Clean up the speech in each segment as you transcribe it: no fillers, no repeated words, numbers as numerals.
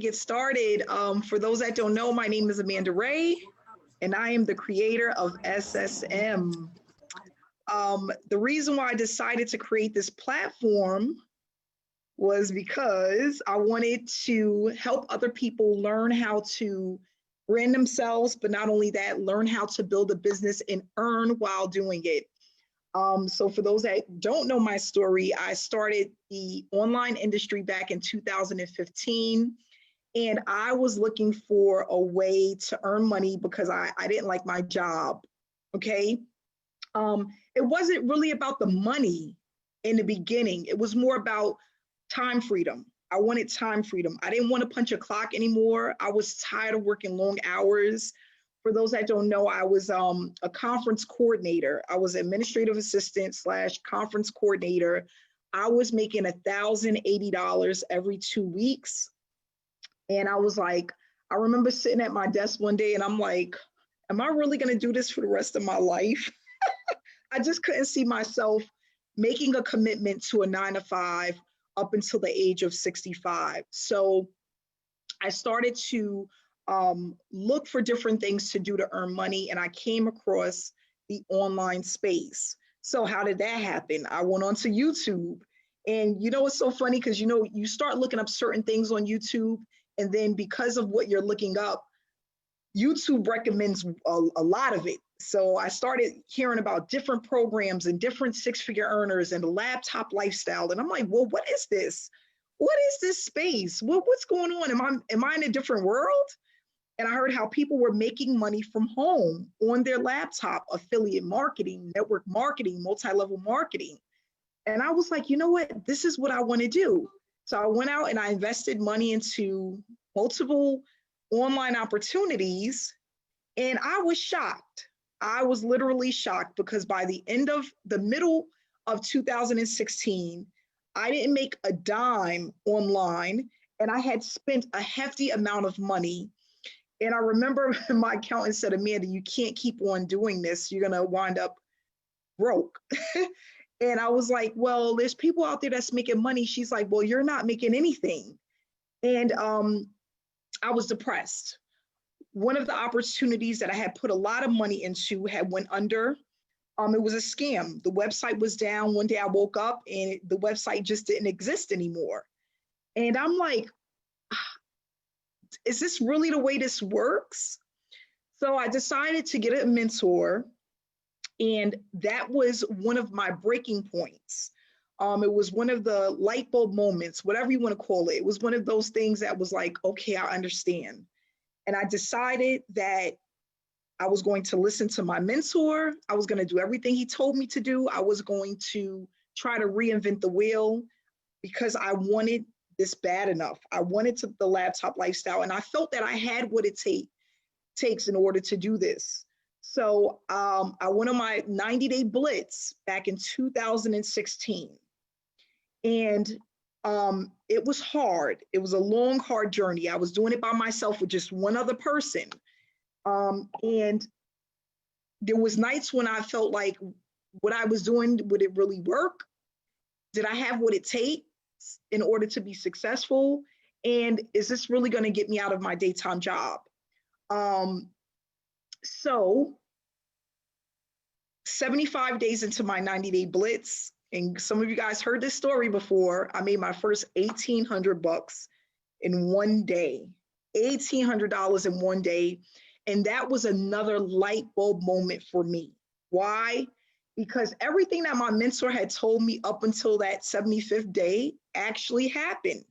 get started. For those that don't know, my name is Amanda Ray, and I am the creator of SSM. The reason why I decided to create this platform was because I wanted to help other people learn how to brand themselves, but not only that, learn how to build a business and earn while doing it. So for those that don't know my story, I started the online industry back in 2015, and I was looking for a way to earn money because I didn't like my job, okay? It wasn't really about the money in the beginning. It was more about time freedom. I wanted time freedom. I didn't want to punch a clock anymore. I was tired of working long hours. For those that don't know, I was a conference coordinator. I was administrative assistant / conference coordinator. I was making $1,080 every 2 weeks. And I was like, I remember sitting at my desk one day and I'm like, am I really gonna do this for the rest of my life? I just couldn't see myself making a commitment to a 9-to-5 up until the age of 65. So I started to look for different things to do to earn money, and I came across the online space. So how did that happen? I went onto YouTube, and you know, it's so funny because you start looking up certain things on YouTube, and then because of what you're looking up, YouTube recommends a lot of it. So I started hearing about different programs and different six-figure earners and the laptop lifestyle. And I'm like, well, what is this? What is this space? What's going on? Am I in a different world? And I heard how people were making money from home on their laptop, affiliate marketing, network marketing, multi-level marketing. And I was like, you know what? This is what I want to do. So I went out and I invested money into multiple online opportunities, and I was shocked. I was literally shocked because by the middle of 2016, I didn't make a dime online, and I had spent a hefty amount of money. And I remember my accountant said, Amanda, you can't keep on doing this. You're gonna wind up broke. And I was like, well, there's people out there that's making money. She's like, well, you're not making anything. And I was depressed. One of the opportunities that I had put a lot of money into had went under. It was a scam. The website was down. One day I woke up and the website just didn't exist anymore. And I'm like, is this really the way this works? So I decided to get a mentor, and that was one of my breaking points. It was one of the light bulb moments, whatever you want to call it. It was one of those things that was like, okay, I understand. And I decided that I was going to listen to my mentor. I was going to do everything he told me to do. I was going to try to reinvent the wheel because I wanted this bad enough. I wanted the laptop lifestyle, and I felt that I had what it takes in order to do this. So I went on my 90-day blitz back in 2016. And it was hard. It was a long, hard journey. I was doing it by myself with just one other person. And there was nights when I felt like what I was doing, would it really work? Did I have what it takes in order to be successful? And is this really going to get me out of my daytime job? So 75 days into my 90-day blitz, and some of you guys heard this story before, I made my first $1,800 in one day, $1,800 in one day. And that was another light bulb moment for me. Why? Because everything that my mentor had told me up until that 75th day actually happened.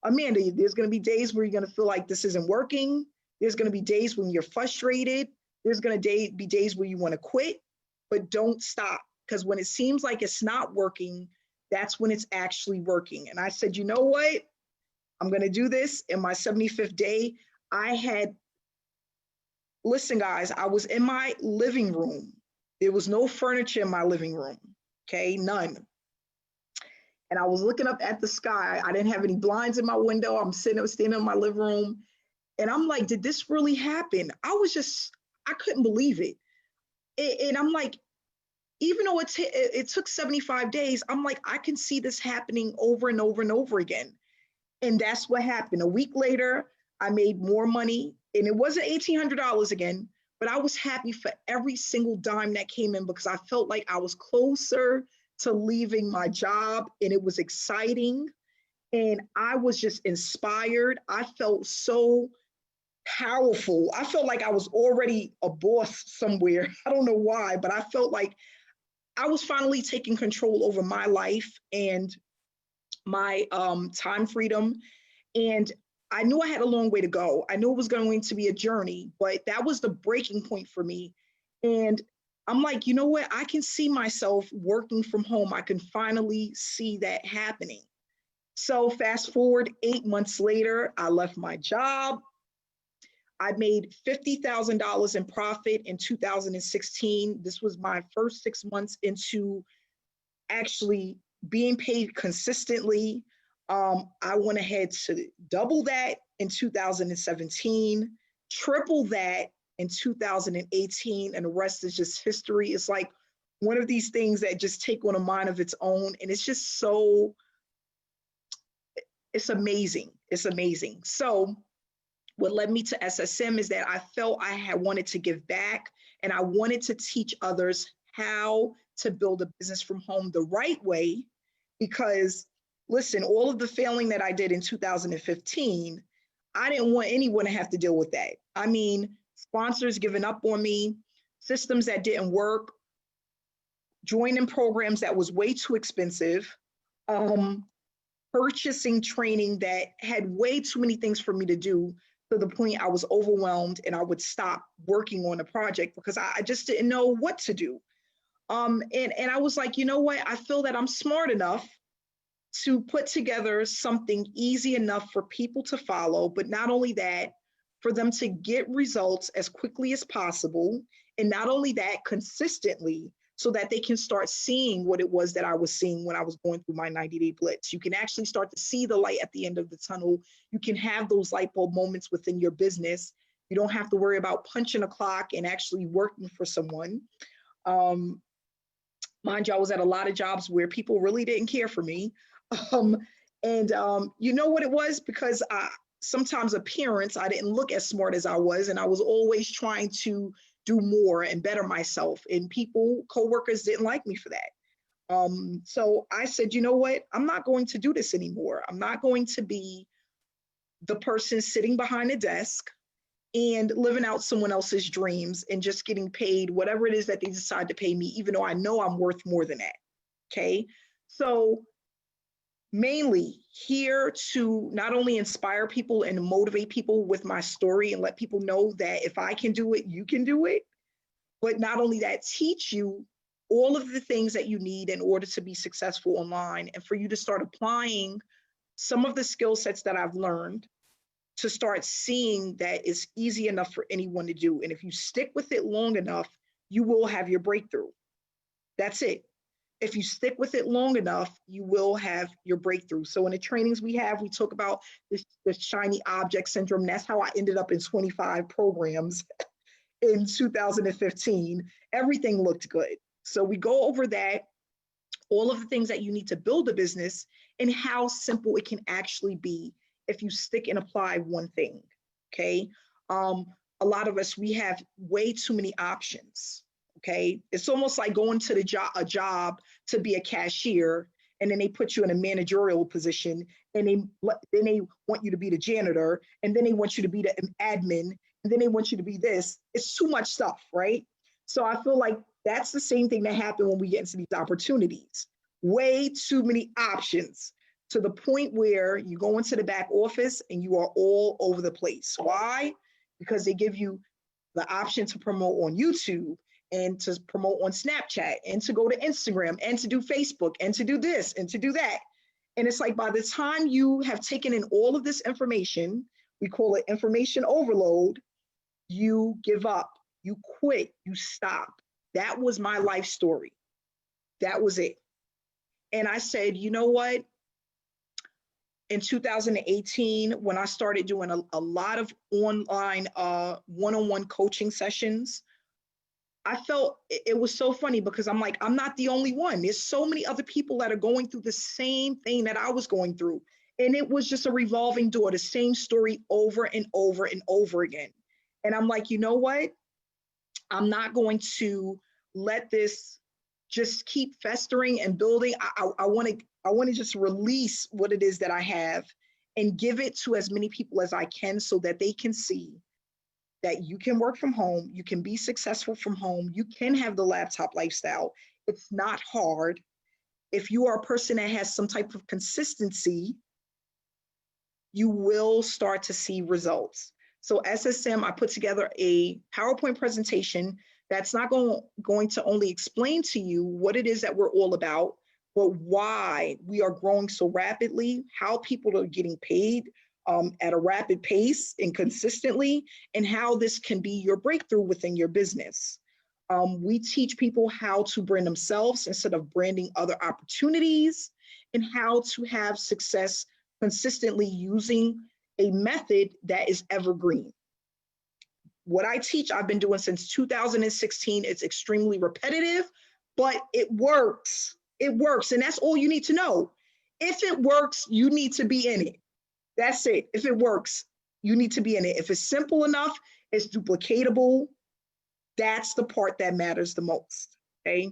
Amanda, there's going to be days where you're going to feel like this isn't working. There's going to be days when you're frustrated. There's going to be days where you want to quit, but don't stop. Because when it seems like it's not working, that's when it's actually working. And I said, you know what? I'm going to do this. In my 75th day, listen, guys, I was in my living room. There was no furniture in my living room, okay? None. And I was looking up at the sky. I didn't have any blinds in my window. I'm standing in my living room. And I'm like, did this really happen? I couldn't believe it. And I'm like, even though it took 75 days, I'm like, I can see this happening over and over and over again. And that's what happened. A week later, I made more money, and it wasn't $1,800 again, but I was happy for every single dime that came in because I felt like I was closer to leaving my job, and it was exciting. And I was just inspired. I felt so powerful. I felt like I was already a boss somewhere. I don't know why, but I felt like I was finally taking control over my life and my time freedom. And I knew I had a long way to go. I knew it was going to be a journey, but that was the breaking point for me. And I'm like, you know what? I can see myself working from home. I can finally see that happening. So fast forward 8 months later, I left my job. I made $50,000 in profit in 2016. This was my first 6 months into actually being paid consistently. I went ahead to double that in 2017, triple that in 2018, and the rest is just history. It's like one of these things that just take on a mind of its own, and it's just so, it's amazing. It's amazing. So what led me to SSM is that I felt I had wanted to give back, and I wanted to teach others how to build a business from home the right way. Because listen, all of the failing that I did in 2015, I didn't want anyone to have to deal with that. I mean, sponsors giving up on me, systems that didn't work, joining programs that was way too expensive, purchasing training that had way too many things for me to do, to the point I was overwhelmed and I would stop working on a project because I just didn't know what to do. And I was like, you know what? I feel that I'm smart enough to put together something easy enough for people to follow, but not only that, for them to get results as quickly as possible. And not only that, consistently, so that they can start seeing what it was that I was seeing when I was going through my 90-day blitz. You can actually start to see the light at the end of the tunnel. You can have those light bulb moments within your business. You don't have to worry about punching a clock and actually working for someone. Mind you, I was at a lot of jobs where people really didn't care for me. You know what it was? Because sometimes appearance, I didn't look as smart as I was, and I was always trying to do more and better myself. And people, coworkers didn't like me for that. So I said, you know what? I'm not going to do this anymore. I'm not going to be the person sitting behind a desk and living out someone else's dreams and just getting paid whatever it is that they decide to pay me, even though I know I'm worth more than that. Okay. So mainly here to not only inspire people and motivate people with my story and let people know that if I can do it, you can do it. But not only that, teach you all of the things that you need in order to be successful online, and for you to start applying some of the skill sets that I've learned to start seeing that it's easy enough for anyone to do. And if you stick with it long enough, you will have your breakthrough. That's it. If you stick with it long enough, you will have your breakthrough. So in the trainings we have, we talk about this shiny object syndrome. That's how I ended up in 25 programs in 2015. Everything looked good. So we go over that, all of the things that you need to build a business and how simple it can actually be if you stick and apply one thing, okay? A lot of us, we have way too many options. Okay, it's almost like going to a job to be a cashier, and then they put you in a managerial position, and then they want you to be the janitor, and then they want you to be the admin, and then they want you to be this. It's too much stuff, right? So I feel like that's the same thing that happened when we get into these opportunities. Way too many options, to the point where you go into the back office and you are all over the place. Why? Because they give you the option to promote on YouTube, and to promote on Snapchat, and to go to Instagram, and to do Facebook, and to do this, and to do that. And it's like, by the time you have taken in all of this information, we call it information overload, you give up, you quit, you stop. That was my life story. That was it. And I said, you know what? In 2018, when I started doing a lot of online one-on-one coaching sessions, I felt it was so funny because I'm like, I'm not the only one. There's so many other people that are going through the same thing that I was going through. And it was just a revolving door, the same story over and over and over again. And I'm like, you know what? I'm not going to let this just keep festering and building. I want to just release what it is that I have and give it to as many people as I can so that they can see that you can work from home, you can be successful from home, you can have the laptop lifestyle. It's not hard. If you are a person that has some type of consistency, you will start to see results. So SSM, I put together a PowerPoint presentation that's not going to only explain to you what it is that we're all about, but why we are growing so rapidly, how people are getting paid at a rapid pace and consistently, and how this can be your breakthrough within your business. We teach people how to brand themselves instead of branding other opportunities, and how to have success consistently using a method that is evergreen. What I teach, I've been doing since 2016. It's extremely repetitive, but it works. It works, and that's all you need to know. If it works, you need to be in it. That's it. If it works, you need to be in it. If it's simple enough, it's duplicatable. That's the part that matters the most, okay?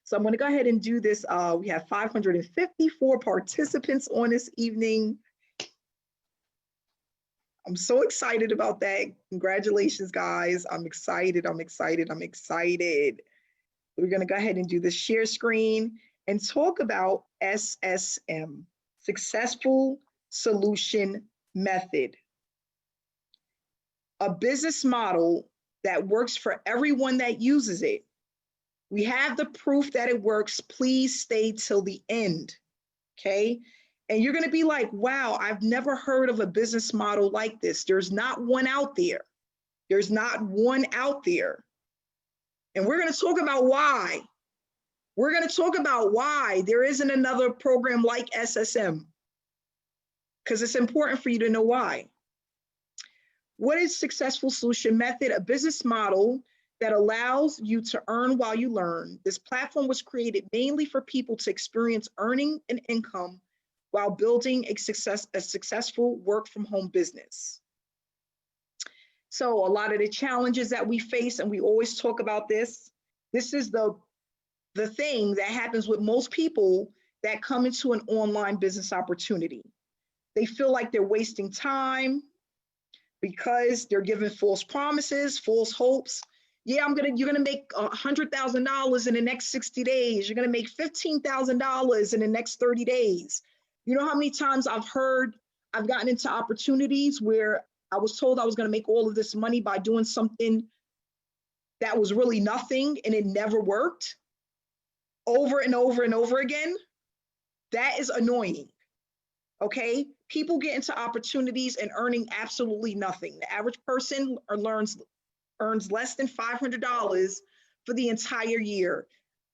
So I'm gonna go ahead and do this. We have 554 participants on this evening. I'm so excited about that. Congratulations, guys. I'm excited, I'm excited, I'm excited. We're gonna go ahead and do the share screen and talk about SSM, Successful Solution Method. A business model that works for everyone that uses it. We have the proof that it works. Please stay till the end, okay? And you're gonna be like, wow, I've never heard of a business model like this. There's not one out there. There's not one out there. And we're gonna talk about why. We're gonna talk about why there isn't another program like SSM, because it's important for you to know why. What is Successful Solution Method? A business model that allows you to earn while you learn. This platform was created mainly for people to experience earning an income while building a successful work from home business. So a lot of the challenges that we face, and we always talk about this is the thing that happens with most people that come into an online business opportunity. They feel like they're wasting time because they're given false promises, false hopes. Yeah, you're gonna make $100,000 in the next 60 days. You're gonna make $15,000 in the next 30 days. You know how many times I've gotten into opportunities where I was told I was gonna make all of this money by doing something that was really nothing, and it never worked over and over and over again. That is annoying, okay? People get into opportunities and earning absolutely nothing. The average person earns less than $500 for the entire year.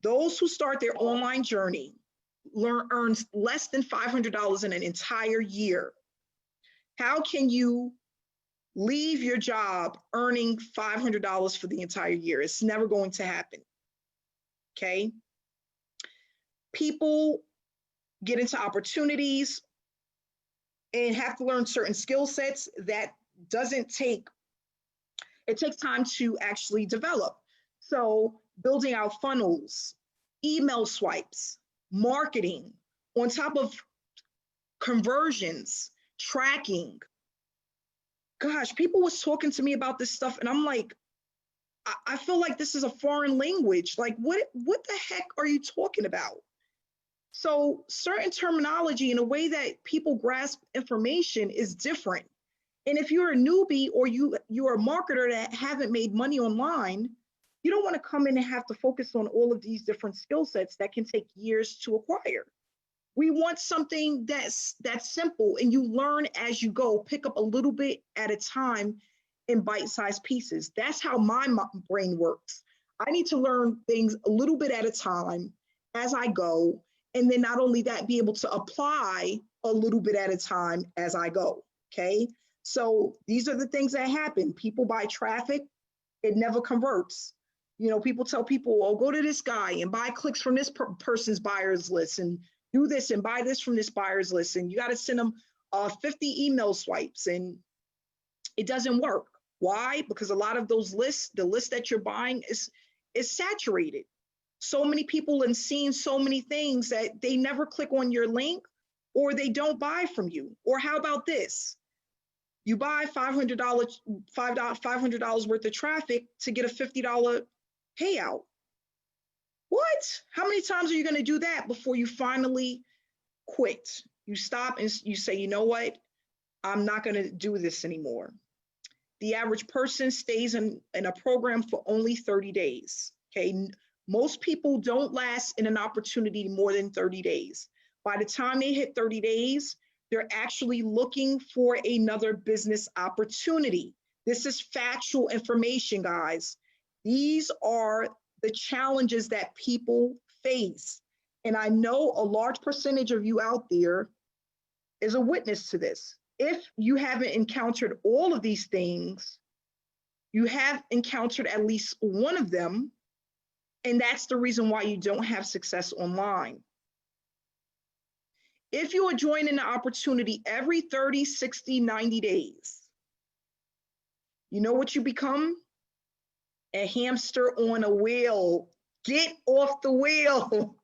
Those who start their online journey earns less than $500 in an entire year. How can you leave your job earning $500 for the entire year? It's never going to happen, okay? People get into opportunities and have to learn certain skill sets that it takes time to actually develop. So building out funnels, email swipes, marketing, on top of conversions, tracking. Gosh, people was talking to me about this stuff, and I'm like, I feel like this is a foreign language. Like, what the heck are you talking about? So certain terminology and the way that people grasp information is different. And if you're a newbie or you're a marketer that haven't made money online, you don't want to come in and have to focus on all of these different skill sets that can take years to acquire. We want something that's simple, and you learn as you go, pick up a little bit at a time in bite-sized pieces. That's how my brain works. I need to learn things a little bit at a time as I go. And then not only that, be able to apply a little bit at a time as I go, okay? So these are the things that happen. People buy traffic, it never converts. You know, people tell people, oh, go to this guy and buy clicks from this person's buyer's list and do this and buy this from this buyer's list. And you got to send them 50 email swipes, and it doesn't work. Why? Because a lot of those lists, the list that you're buying is saturated. So many people have seen so many things that they never click on your link, or they don't buy from you. Or how about this? You buy $500 worth of traffic to get a $50 payout. What? How many times are you going to do that before you finally quit? You stop and you say, you know what? I'm not going to do this anymore. The average person stays in a program for only 30 days. Okay. Most people don't last in an opportunity more than 30 days. By the time they hit 30 days, they're actually looking for another business opportunity. This is factual information, guys. These are the challenges that people face. And I know a large percentage of you out there is a witness to this. If you haven't encountered all of these things, you have encountered at least one of them. And that's the reason why you don't have success online. If you are joining the opportunity every 30, 60, 90 days, you know what you become? A hamster on a wheel. Get off the wheel.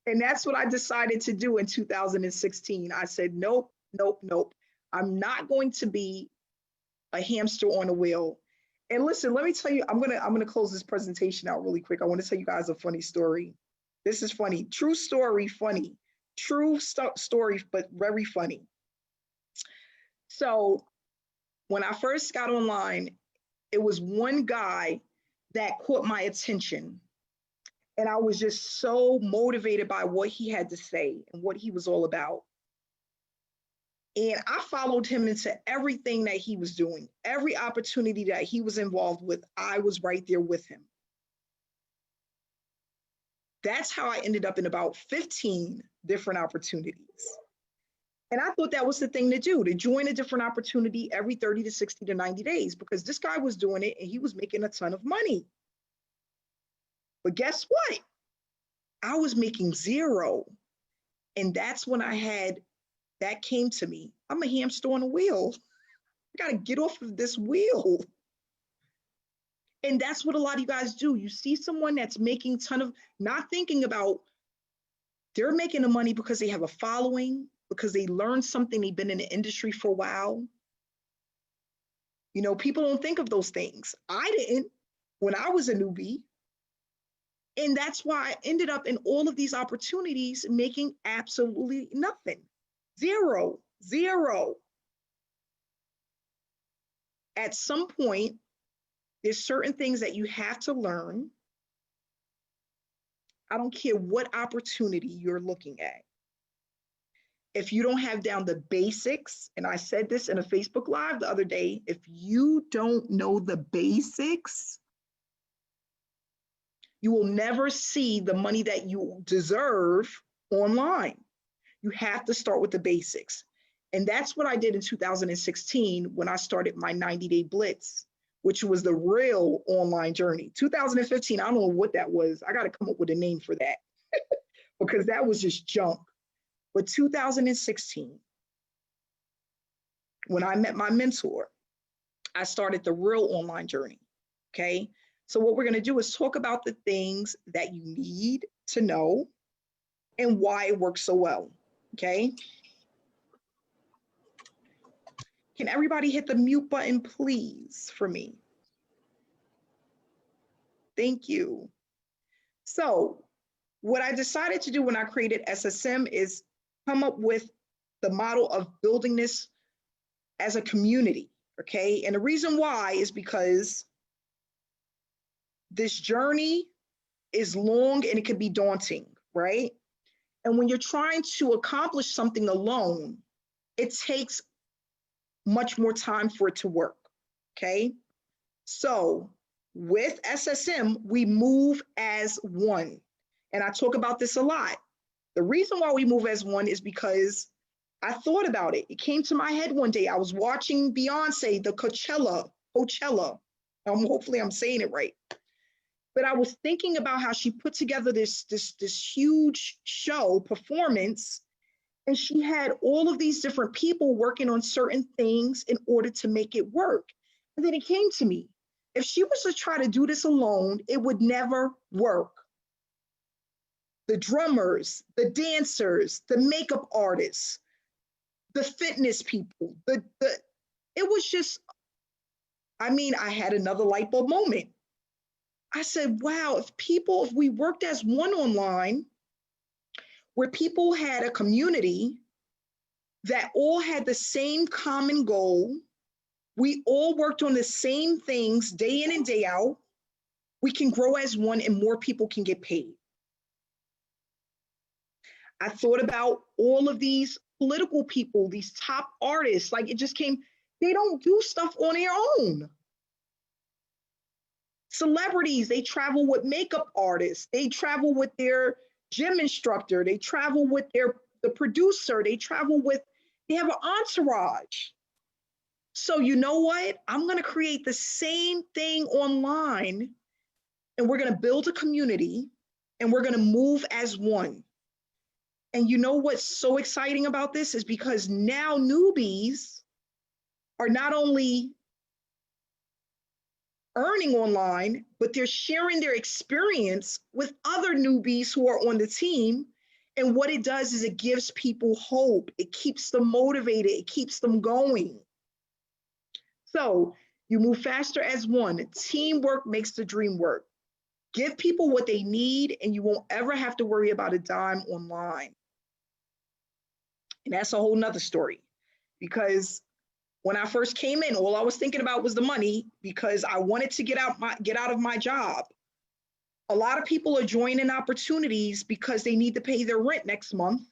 And that's what I decided to do in 2016. I said, nope, nope, nope. I'm not going to be a hamster on a wheel. And listen, let me tell you, I'm gonna close this presentation out really quick. I want to tell you guys a funny story. This is funny. True story, funny. True story, but very funny. So when I first got online, it was one guy that caught my attention. And I was just so motivated by what he had to say and what he was all about. And I followed him into everything that he was doing. Every opportunity that he was involved with, I was right there with him. That's how I ended up in about 15 different opportunities. And I thought that was the thing to do, to join a different opportunity every 30 to 60 to 90 days, because this guy was doing it and he was making a ton of money. But guess what? I was making zero. And that's when that came to me. I'm a hamster on a wheel. I got to get off of this wheel. And that's what a lot of you guys do. You see someone that's making not thinking about, they're making the money because they have a following, because they learned something, they've been in the industry for a while. You know, people don't think of those things. I didn't when I was a newbie. And that's why I ended up in all of these opportunities making absolutely nothing. Zero. At some point, there's certain things that you have to learn. I don't care what opportunity you're looking at. If you don't have down the basics, and I said this in a Facebook Live the other day, if you don't know the basics, you will never see the money that you deserve online. You have to start with the basics. And that's what I did in 2016 when I started my 90-day blitz, which was the real online journey. 2015, I don't know what that was. I got to come up with a name for that because that was just junk. But 2016, when I met my mentor, I started the real online journey, okay? So what we're gonna do is talk about the things that you need to know and why it works so well, okay? Can everybody hit the mute button, please, for me? Thank you. So what I decided to do when I created SSM is come up with the model of building this as a community, okay? And the reason why is because this journey is long and it can be daunting, right? And when you're trying to accomplish something alone, it takes much more time for it to work, okay? So with SSM, we move as one. And I talk about this a lot. The reason why we move as one is because I thought about it. It came to my head one day. I was watching Beyonce, the Coachella. Hopefully I'm saying it right. But I was thinking about how she put together this huge show performance, and she had all of these different people working on certain things in order to make it work. And then it came to me, if she was to try to do this alone, it would never work. The drummers, the dancers, the makeup artists, the fitness people, it was just, I mean, I had another light bulb moment. I said, wow, if we worked as one online, where people had a community that all had the same common goal, we all worked on the same things day in and day out, we can grow as one and more people can get paid. I thought about all of these political people, these top artists, like it just came, they don't do stuff on their own. Celebrities, they travel with makeup artists, they travel with their gym instructor, they travel with the producer, they have an entourage. So you know what? I'm gonna create the same thing online, and we're gonna build a community, and we're gonna move as one. And you know what's so exciting about this is because now newbies are not only earning online, but they're sharing their experience with other newbies who are on the team. And what it does is it gives people hope. It keeps them motivated. It keeps them going. So you move faster as one. Teamwork makes the dream work. Give people what they need, and you won't ever have to worry about a dime online. And that's a whole nother story, because when I first came in, all I was thinking about was the money, because I wanted to get out of my job. A lot of people are joining opportunities because they need to pay their rent next month.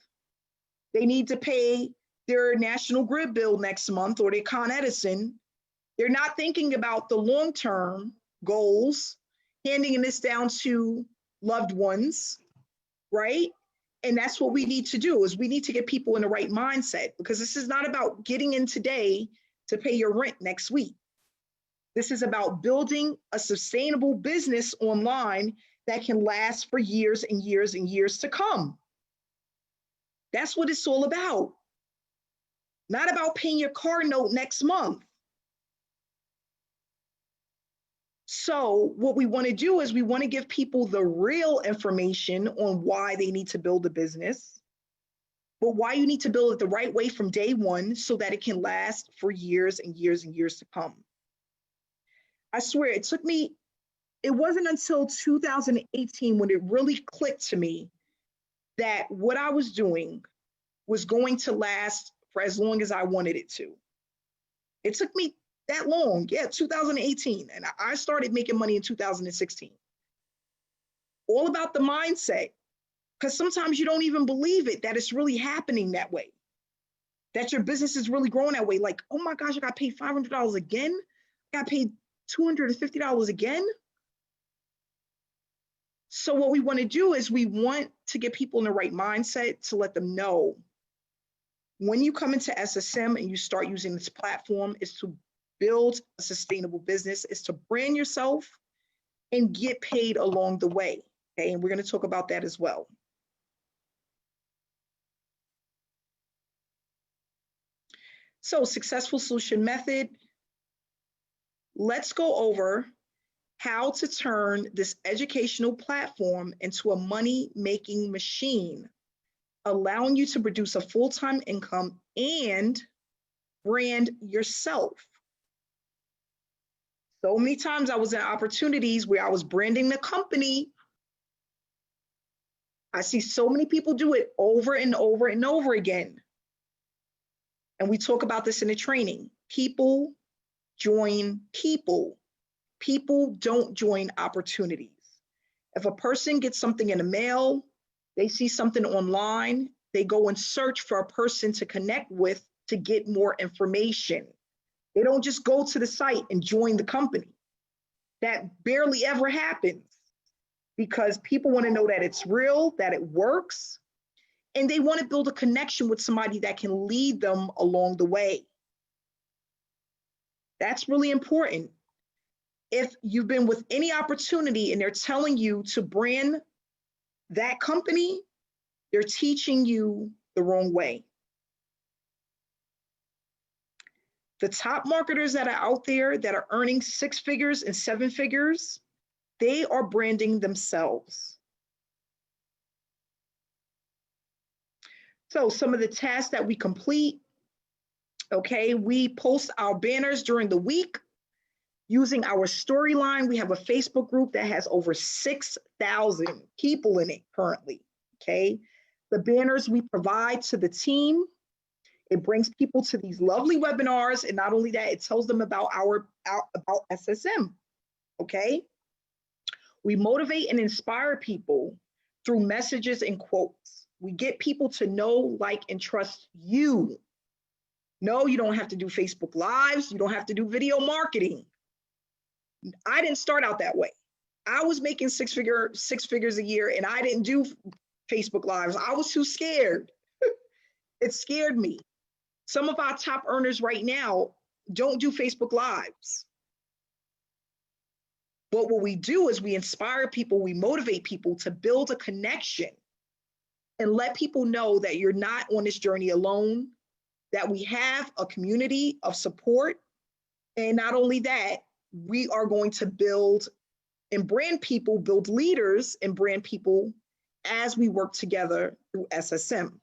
They need to pay their national grid bill next month, or their Con Edison. They're not thinking about the long-term goals, handing this down to loved ones, right? And that's what we need to do, is we need to get people in the right mindset, because this is not about getting in today to pay your rent next week. This is about building a sustainable business online that can last for years and years and years to come. That's what it's all about. Not about paying your car note next month. So what we want to do is we want to give people the real information on why they need to build a business, but why you need to build it the right way from day one so that it can last for years and years and years to come. I swear it wasn't until 2018 when it really clicked to me that what I was doing was going to last for as long as I wanted it to. It took me that long, 2018. And I started making money in 2016. All about the mindset, because sometimes you don't even believe it, that it's really happening that way, that your business is really growing that way. Like, oh my gosh, I got paid $500 again. I got paid $250 again. So what we want to do is we want to get people in the right mindset to let them know when you come into SSM and you start using this platform is to build a sustainable business, is to brand yourself and get paid along the way. Okay, and we're going to talk about that as well. So, successful solution method. Let's go over how to turn this educational platform into a money-making machine, allowing you to produce a full-time income and brand yourself. So many times I was in opportunities where I was branding the company. I see so many people do it over and over and over again. And we talk about this in the training. People join people. People don't join opportunities. If a person gets something in the mail, they see something online, they go and search for a person to connect with to get more information. They don't just go to the site and join the company. That barely ever happens, because people want to know that it's real, that it works, and they want to build a connection with somebody that can lead them along the way. That's really important. if you've been with any opportunity and they're telling you to brand that company, they're teaching you the wrong way. The top marketers that are out there that are earning 6 figures and 7 figures, they are branding themselves. So some of the tasks that we complete, okay, we post our banners during the week using our storyline. We have a Facebook group that has over 6,000 people in it currently, okay? The banners we provide to the team, it brings people to these lovely webinars, and not only that, it tells them about about SSM, okay? We motivate and inspire people through messages and quotes. We get people to know, like, and trust you. No, you don't have to do Facebook Lives. You don't have to do video marketing. I didn't start out that way. I was making six figures a year, and I didn't do Facebook Lives. I was too scared. It scared me. Some of our top earners right now don't do Facebook Lives. But what we do is we inspire people, we motivate people to build a connection and let people know that you're not on this journey alone, that we have a community of support. And not only that, we are going to build and brand people, build leaders and brand people as we work together through SSM.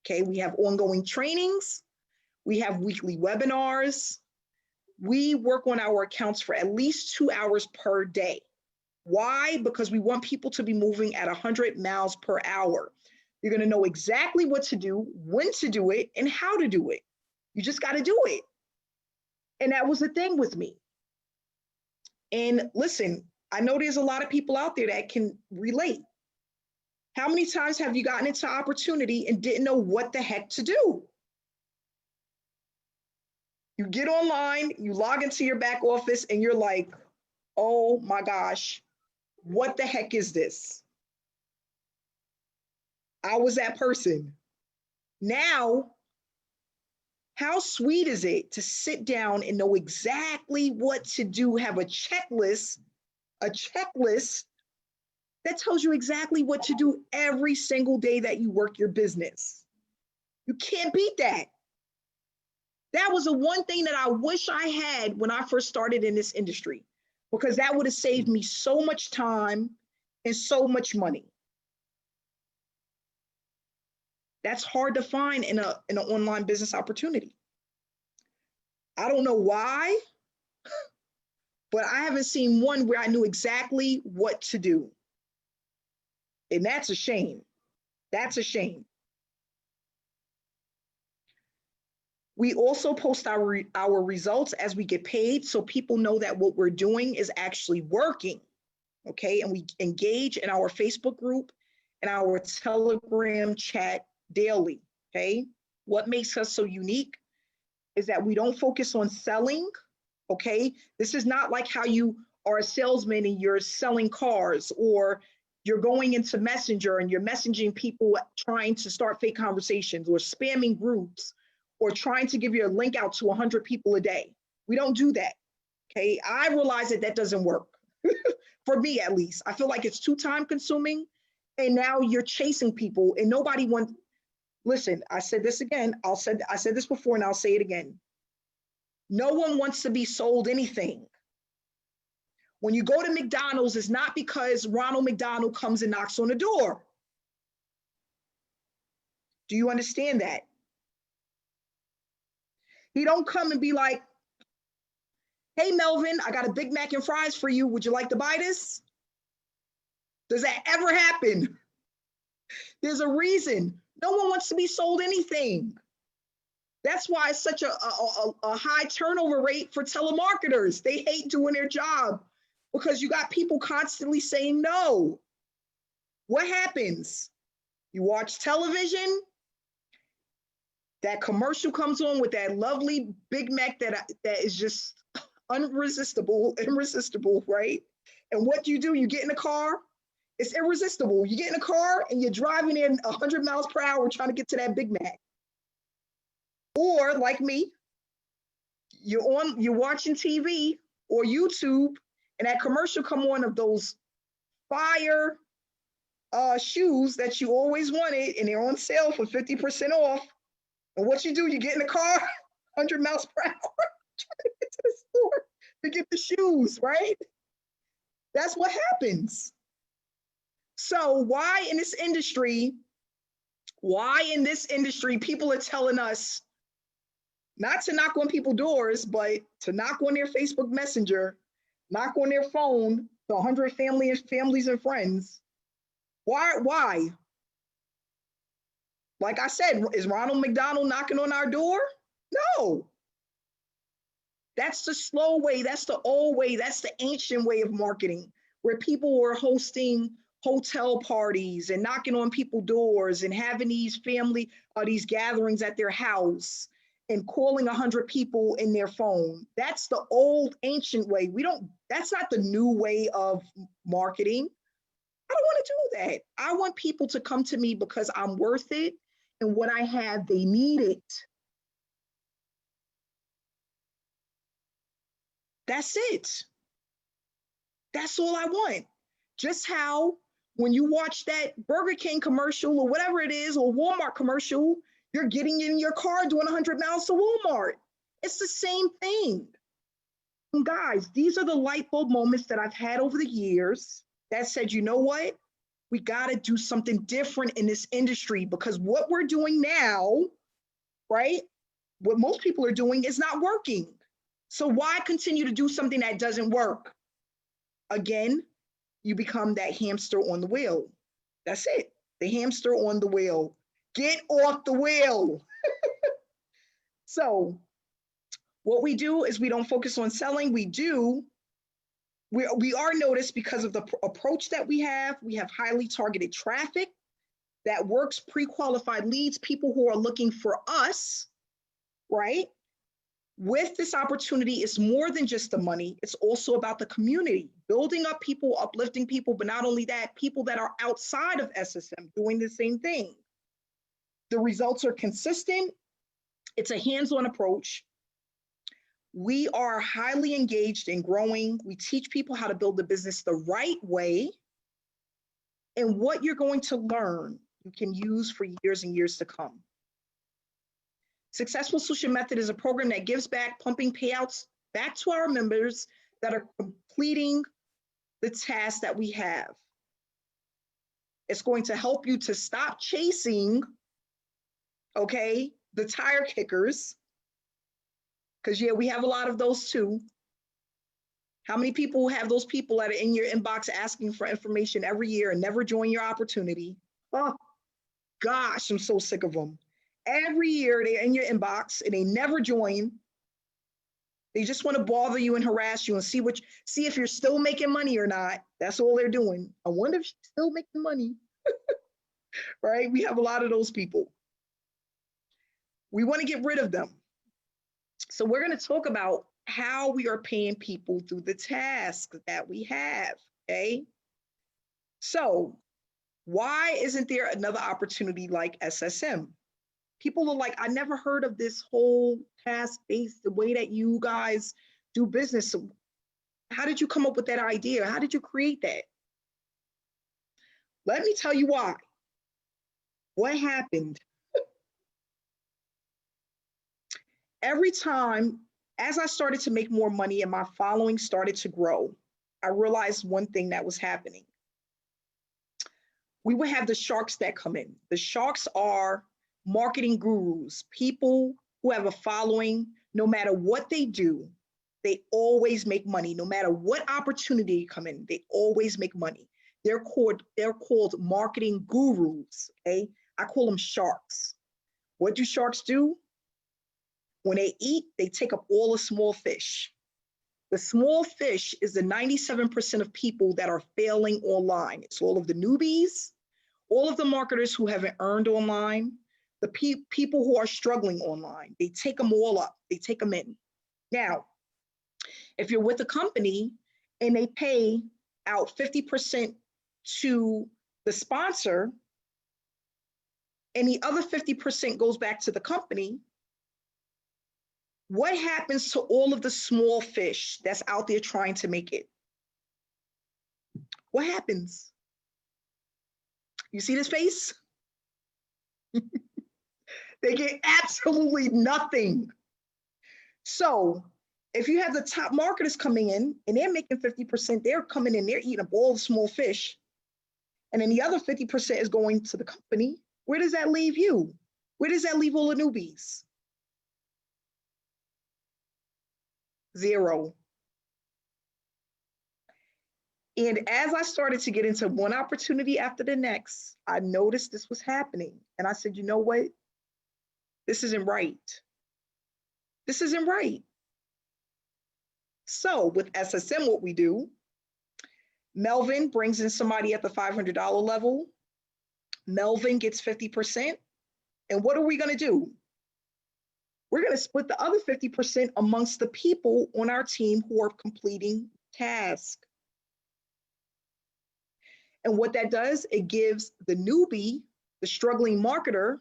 Okay, we have ongoing trainings. We have weekly webinars. We work on our accounts for at least 2 hours per day. Why? Because we want people to be moving at 100 miles per hour. You're going to know exactly what to do, when to do it, and how to do it. You just got to do it. And that was the thing with me. And listen, I know there's a lot of people out there that can relate. How many times have you gotten into opportunity and didn't know what the heck to do? You get online, you log into your back office, and you're like, oh my gosh, what the heck is this? I was that person. Now, how sweet is it to sit down and know exactly what to do, have a checklist that tells you exactly what to do every single day that you work your business. You can't beat that. That was the one thing that I wish I had when I first started in this industry, because that would have saved me so much time and so much money. That's hard to find in an online business opportunity. I don't know why, but I haven't seen one where I knew exactly what to do. And that's a shame. That's a shame. We also post our results as we get paid, so people know that what we're doing is actually working, okay? And we engage in our Facebook group and our Telegram chat daily, okay? What makes us so unique is that we don't focus on selling, okay? This is not like how you are a salesman and you're selling cars, or you're going into Messenger and you're messaging people trying to start fake conversations, or spamming groups, or trying to give your link out to 100 people a day. We don't do that, okay? I realize that that doesn't work, for me at least. I feel like it's too time consuming, and now you're chasing people and nobody wants, listen, I said this again, I said this before and I'll say it again. No one wants to be sold anything. When you go to McDonald's, it's not because Ronald McDonald comes and knocks on the door. Do you understand that? He don't come and be like, hey, Melvin, I got a Big Mac and fries for you. Would you like to buy this? Does that ever happen? There's a reason. No one wants to be sold anything. That's why it's such a high turnover rate for telemarketers. They hate doing their job because you got people constantly saying no. What happens? You watch television, that commercial comes on with that lovely Big Mac that is just irresistible, right? And what do? You get in a car, it's irresistible. You get in a car and you're driving in 100 miles per hour trying to get to that Big Mac. Or like me, you're watching TV or YouTube, and that commercial come on of those fire shoes that you always wanted, and they're on sale for 50% off. And what you do, you get in the car, 100 miles per hour, trying to get to the store to get the shoes, right? That's what happens. So why in this industry, people are telling us not to knock on people's doors, but to knock on their Facebook Messenger, knock on their phone to 100 families and friends. Why? Like I said, is Ronald McDonald knocking on our door? No. That's the slow way. That's the old way. That's the ancient way of marketing, where people were hosting hotel parties and knocking on people's doors and having these these gatherings at their house and calling 100 people in their phone. That's the old ancient way. That's not the new way of marketing. I don't want to do that. I want people to come to me because I'm worth it, and what I have, they need it. That's it. That's all I want. Just how when you watch that Burger King commercial or whatever it is, or Walmart commercial, you're getting in your car doing 100 miles to Walmart. It's the same thing. And guys, these are the light bulb moments that I've had over the years that said, you know what? We got to do something different in this industry, because what we're doing now, right? What most people are doing is not working. So why continue to do something that doesn't work? Again, you become that hamster on the wheel. That's it. The hamster on the wheel. Get off the wheel. So what we do is we don't focus on selling. We are noticed because of the approach that we have. We have highly targeted traffic that works, pre-qualified leads, people who are looking for us, right? With this opportunity, it's more than just the money. It's also about the community, building up people, uplifting people, but not only that, people that are outside of SSM doing the same thing. The results are consistent. It's a hands-on approach. We are highly engaged in growing. We teach people how to build the business the right way. And what you're going to learn, you can use for years and years to come. Successful Solution Method is a program that gives back, pumping payouts back to our members that are completing the tasks that we have. It's going to help you to stop chasing, okay, the tire kickers, because yeah, we have a lot of those too. How many people have those people that are in your inbox asking for information every year and never join your opportunity? Oh gosh, I'm so sick of them. Every year they're in your inbox and they never join. They just want to bother you and harass you and see if you're still making money or not. That's all they're doing. I wonder if she's still making money. Right? We have a lot of those people. We want to get rid of them. So we're going to talk about how we are paying people through the tasks that we have, okay? So why isn't there another opportunity like SSM? People are like, I never heard of this whole task-based, the way that you guys do business. So how did you come up with that idea? How did you create that? Let me tell you why. What happened? Every time, as I started to make more money and my following started to grow, I realized one thing that was happening. We would have the sharks that come in. The sharks are marketing gurus, people who have a following. No matter what they do, they always make money. No matter what opportunity come in, they always make money. They're called marketing gurus, okay? I call them sharks. What do sharks do? When they eat, they take up all the small fish. The small fish is the 97% of people that are failing online. It's all of the newbies, all of the marketers who haven't earned online, the people who are struggling online. They take them all up. They take them in. Now, if you're with a company and they pay out 50% to the sponsor and the other 50% goes back to the company, What happens to all of the small fish that's out there trying to make it? What happens? You see this face? They get absolutely nothing. So if you have the top marketers coming in and they're making 50%, they're coming in, they're eating up all the small fish. And then the other 50% is going to the company. Where does that leave you? Where does that leave all the newbies? Zero. And as I started to get into one opportunity after the next, I noticed this was happening. And I said, you know what? This isn't right. This isn't right. So with SSM, what we do, Melvin brings in somebody at the $500 level. Melvin gets 50%. And what are we going to do? We're going to split the other 50% amongst the people on our team who are completing tasks. And what that does, it gives the newbie, the struggling marketer,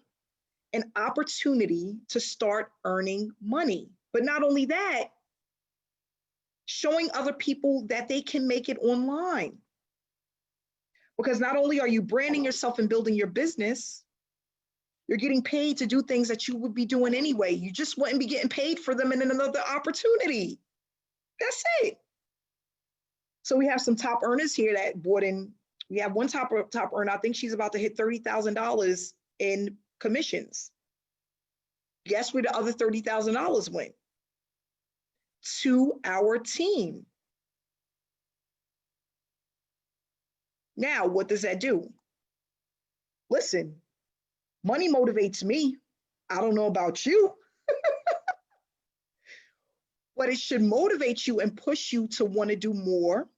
an opportunity to start earning money. But not only that, showing other people that they can make it online. Because not only are you branding yourself and building your business, you're getting paid to do things that you would be doing anyway. You just wouldn't be getting paid for them in another opportunity. That's it. So we have some top earners here that bought in. We have one top earner. I think she's about to hit $30,000 in commissions. Guess where the other $30,000 went? To our team. Now, what does that do? Listen, money motivates me. I don't know about you. But it should motivate you and push you to want to do more.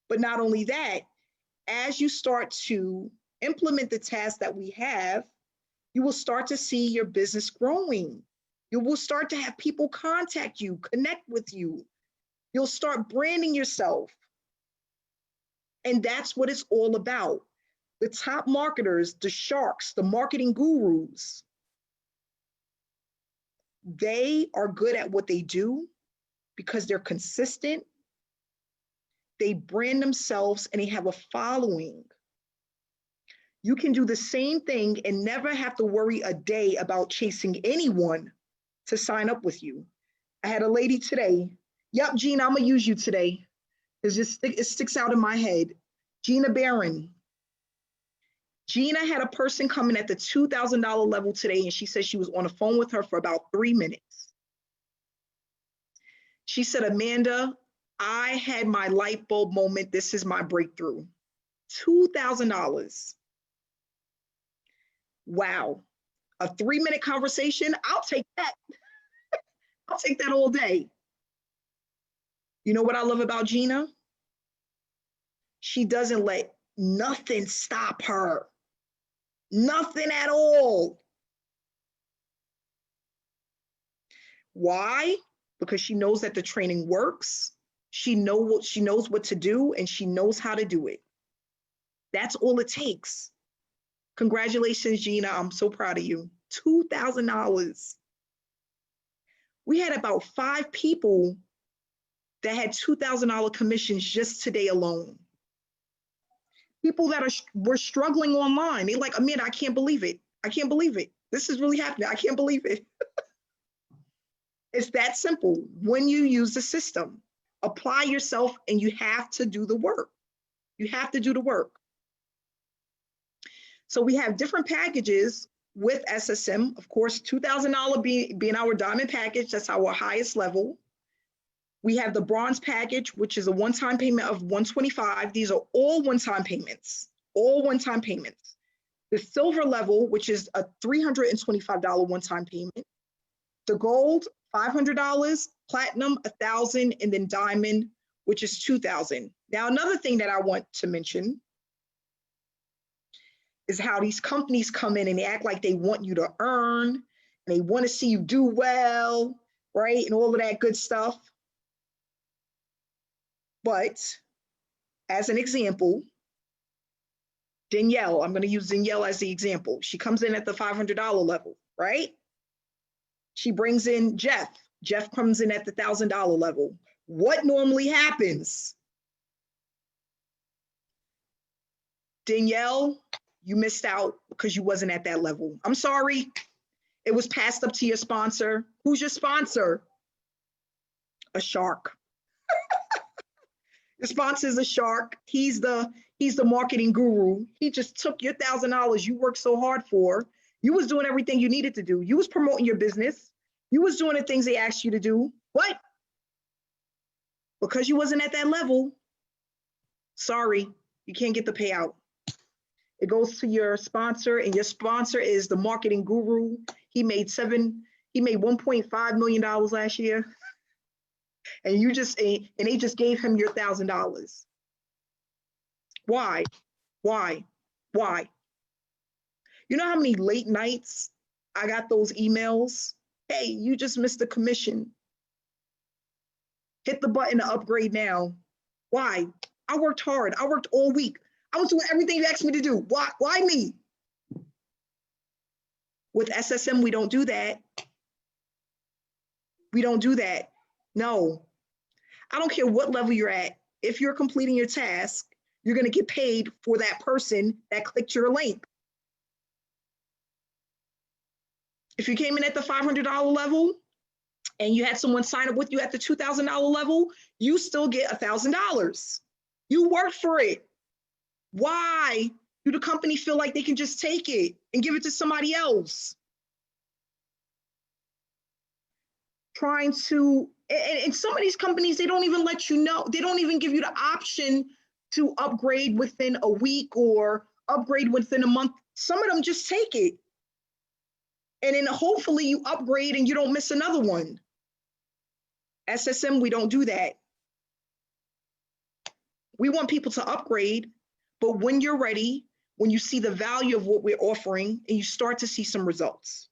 But not only that, as you start to implement the tasks that we have, you will start to see your business growing. You will start to have people contact you, connect with you. You'll start branding yourself. And that's what it's all about. The top marketers, the sharks, the marketing gurus, they are good at what they do because they're consistent. They brand themselves and they have a following. You can do the same thing and never have to worry a day about chasing anyone to sign up with you. I had a lady today. Yep, Gina, I'm gonna use you today. It sticks out in my head. Gina Barron. Gina had a person coming at the $2,000 level today, and she said she was on the phone with her for about 3 minutes. She said, Amanda, I had my light bulb moment. This is my breakthrough. $2,000. Wow. A 3-minute conversation, I'll take that. I'll take that all day. You know what I love about Gina? She doesn't let nothing stop her. Nothing at all. Why? Because she knows that the training works. She knows what to do, and she knows how to do it. That's all it takes. Congratulations, Gina. I'm so proud of you. $2,000. We had about 5 people that had $2,000 commissions just today alone. People that were struggling online. They're like, Amanda, I can't believe it. I can't believe it. This is really happening. I can't believe it. It's that simple. When you use the system, apply yourself, and you have to do the work. You have to do the work. So we have different packages with SSM. Of course, $2,000 being our diamond package. That's our highest level. We have the bronze package, which is a one-time payment of $125. These are all one-time payments, all one-time payments. The silver level, which is a $325 one-time payment. The gold, $500, platinum, $1,000, and then diamond, which is $2,000. Now, another thing that I want to mention is how these companies come in and they act like they want you to earn, and they want to see you do well, right? And all of that good stuff. But as an example, Danielle, I'm going to use Danielle as the example. She comes in at the $500 level, right? She brings in Jeff. Jeff comes in at the $1,000 level. What normally happens? Danielle, you missed out because you wasn't at that level. I'm sorry. It was passed up to your sponsor. Who's your sponsor? A shark. Your sponsor is a shark. He's the marketing guru. He just took your $1,000 you worked so hard for. You was doing everything you needed to do. You was promoting your business. You was doing the things they asked you to do. What? Because you wasn't at that level, sorry, you can't get the payout. It goes to your sponsor, and your sponsor is the marketing guru. He made $1.5 million last year. And they just gave him your $1,000. Why? Why? Why? You know how many late nights I got those emails? Hey, you just missed the commission. Hit the button to upgrade now. Why? I worked hard. I worked all week. I was doing everything you asked me to do. Why me? With SSM, we don't do that. We don't do that. No. I don't care what level you're at. If you're completing your task, you're going to get paid for that person that clicked your link. If you came in at the $500 level and you had someone sign up with you at the $2,000 level, you still get $1,000. You worked for it. Why do the company feel like they can just take it and give it to somebody else? Trying to, and some of these companies, they don't even let you know. They don't even give you the option to upgrade within a week or upgrade within a month. Some of them just take it. And then hopefully you upgrade and you don't miss another one. SSM, we don't do that. We want people to upgrade, but when you're ready, when you see the value of what we're offering and you start to see some results,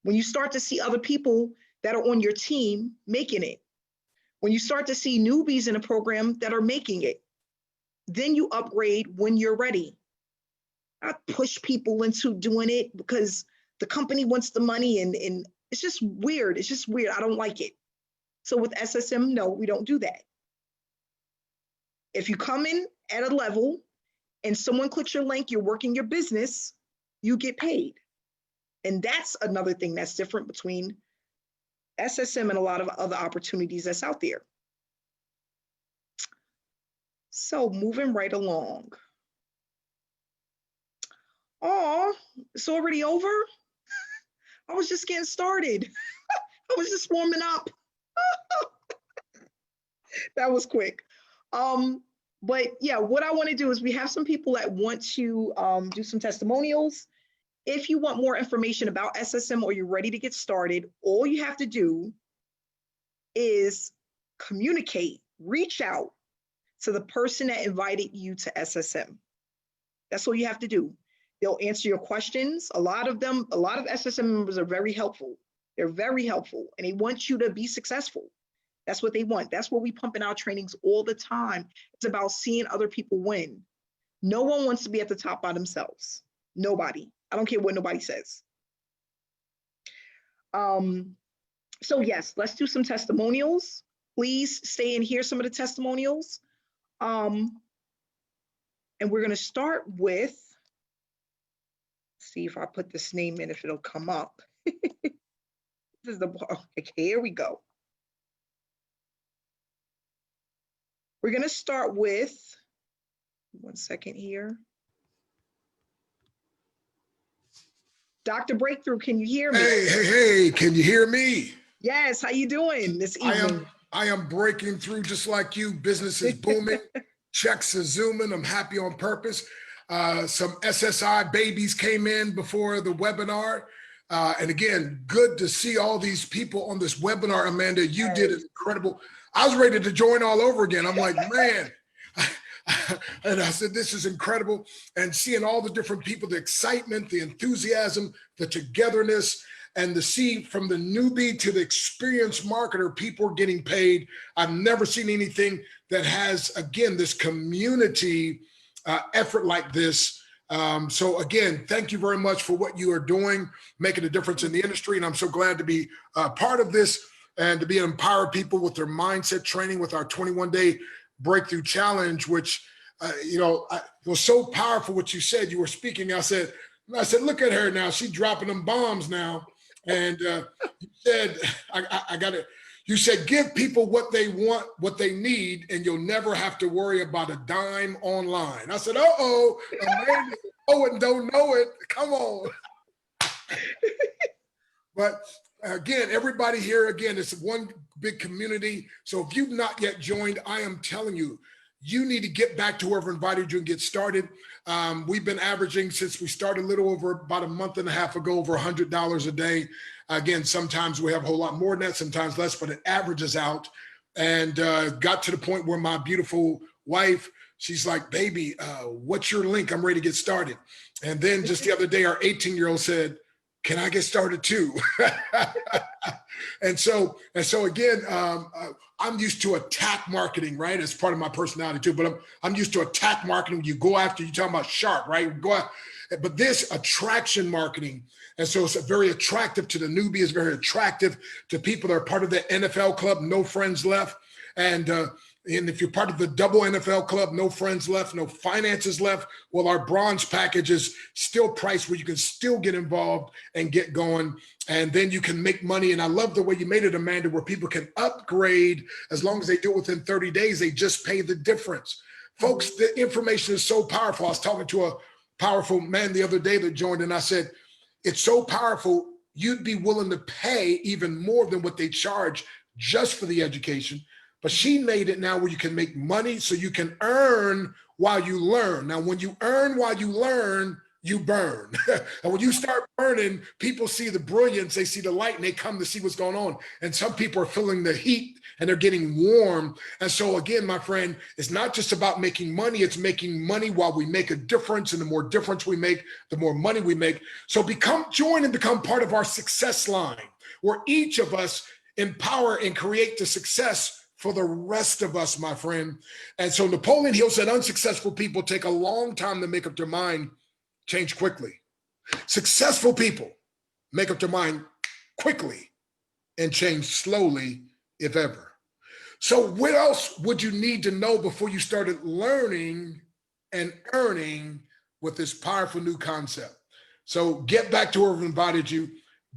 when you start to see other people that are on your team making it, when you start to see newbies in a program that are making it, then you upgrade when you're ready. Not push people into doing it because the company wants the money and it's just weird. It's just weird. I don't like it. So with SSM, no, we don't do that. If you come in at a level and someone clicks your link, you're working your business, you get paid. And that's another thing that's different between SSM and a lot of other opportunities that's out there. So moving right along. Oh, it's already over? I was just getting started. I was just warming up. That was quick. But yeah, what I want to do is we have some people that want to do some testimonials. If you want more information about SSM or you're ready to get started, all you have to do is communicate, reach out to the person that invited you to SSM. That's all you have to do. They'll answer your questions. A lot of SSM members are very helpful. They're very helpful and they want you to be successful. That's what they want. That's what we pump in our trainings all the time. It's about seeing other people win. No one wants to be at the top by themselves. Nobody. I don't care what nobody says. So yes, let's do some testimonials. Please stay and hear some of the testimonials. And we're going to start with, see if I put this name in, if it'll come up. This is the, okay, here we go. We're going to start with, one second here. Dr. Breakthrough, can you hear me? Hey, can you hear me? Yes, how you doing this evening? I am breaking through just like you. Business is booming. Checks are zooming. I'm happy on purpose. Some SSI babies came in before the webinar. And again, good to see all these people on this webinar. Amanda, you did an incredible. I was ready to join all over again. I'm like, man. And I said, this is incredible. And seeing all the different people, the excitement, the enthusiasm, the togetherness, and the see from the newbie to the experienced marketer, people are getting paid. I've never seen anything that has, again, this community effort like this. So again, thank you very much for what you are doing, making a difference in the industry. And I'm so glad to be part of this and to be empower people with their mindset training with our 21-day breakthrough challenge, which, you know, it was so powerful what you said. You were speaking. I said, look at her now. She's dropping them bombs now. And you said, I got it. You said, give people what they want, what they need, and you'll never have to worry about a dime online. I said, uh-oh, Amanda, know it and don't know it. Come on. But again, everybody here, again, it's one big community. So if you've not yet joined, I am telling you, you need to get back to whoever invited you and get started. We've been averaging since we started a little over about a month and a half ago, over $100 a day. Again, sometimes we have a whole lot more than that, sometimes less, but it averages out. And got to the point where my beautiful wife, she's like, baby, what's your link? I'm ready to get started. And then just the other day, our 18-year-old said, can I get started too? And so again, I'm used to attack marketing, right? It's part of my personality too, but I'm used to attack marketing. You go after, you're talking about shark, right? Go out, but this attraction marketing. And so it's very attractive to the newbie, it's very attractive to people that are part of the NFL club, no friends left. And if you're part of the double NFL club, no friends left, no finances left, well, our bronze package is still priced where you can still get involved and get going. And then you can make money. And I love the way you made it, Amanda, where people can upgrade as long as they do it within 30 days, they just pay the difference. Folks, the information is so powerful. I was talking to a powerful man the other day that joined, and I said, it's so powerful, you'd be willing to pay even more than what they charge just for the education. But she made it now where you can make money so you can earn while you learn. Now, when you earn while you learn, you burn. And when you start burning, people see the brilliance, they see the light, and they come to see what's going on. And some people are feeling the heat and they're getting warm. And so again, my friend, it's not just about making money, it's making money while we make a difference. And the more difference we make, the more money we make. So join and become part of our success line, where each of us empower and create the success for the rest of us, my friend. And so Napoleon Hill said, unsuccessful people take a long time to make up their mind, change quickly. Successful people make up their mind quickly and change slowly, if ever. So what else would you need to know before you started learning and earning with this powerful new concept? So get back to whoever invited you.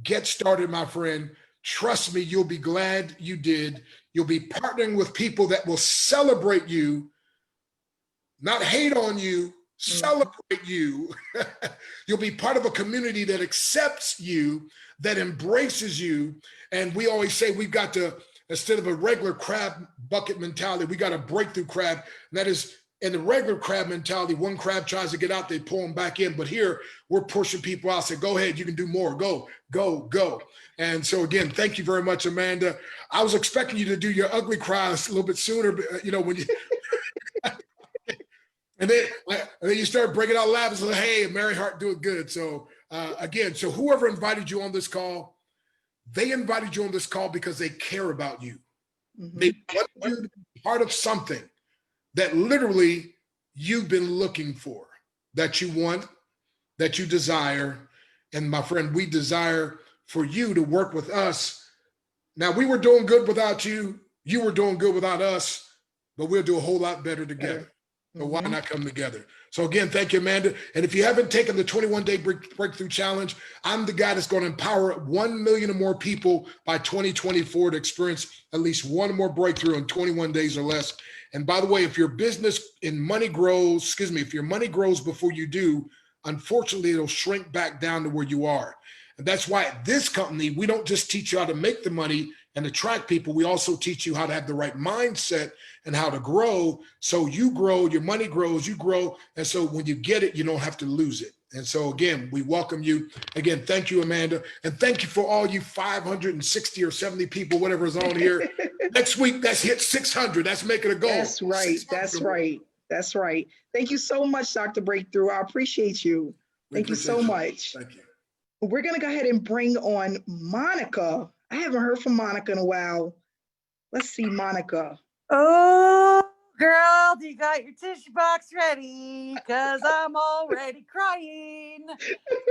Get started, my friend. Trust me, you'll be glad you did. You'll be partnering with people that will celebrate you, not hate on you, celebrate you. You'll be part of a community that accepts you, that embraces you. And we always say we've got to, instead of a regular crab bucket mentality, we got a breakthrough crab. And that is, in the regular crab mentality, one crab tries to get out, they pull them back in. But here, we're pushing people out, say, go ahead, you can do more, go, go, go. And so again, thank you very much, Amanda. I was expecting you to do your ugly cry a little bit sooner, but, you know, when you, and then you start breaking out laughing, so hey, Mary Hart, do it good. So again, so whoever invited you on this call, they invited you on this call because they care about you. They want you to be part of something that literally you've been looking for, that you want, that you desire. And my friend, we desire for you to work with us. Now, we were doing good without you. You were doing good without us, but we'll do a whole lot better together. So why not come together? So again, thank you, Amanda. And if you haven't taken the 21-day breakthrough challenge, I'm the guy that's going to empower 1 million or more people by 2024 to experience at least one more breakthrough in 21 days or less. And by the way, if your business and money grows, if your money grows before you do, unfortunately, it'll shrink back down to where you are. And that's why at this company, we don't just teach you how to make the money and attract people. We also teach you how to have the right mindset and how to grow. So you grow, your money grows, you grow. And so when you get it, you don't have to lose it. And so again, we welcome you. Again, thank you, Amanda. And thank you for all you 560 or 70 people, whatever is on here. Next week, that's hit 600. That's making a goal. That's right. That's right. That's right. Thank you so much, Dr. Breakthrough. I appreciate you. Thank you so much. Thank you. We're going to go ahead and bring on Monica. I haven't heard from Monica in a while. Let's see, Monica. Oh, Girl, do you got your tissue box ready? Because I'm already crying.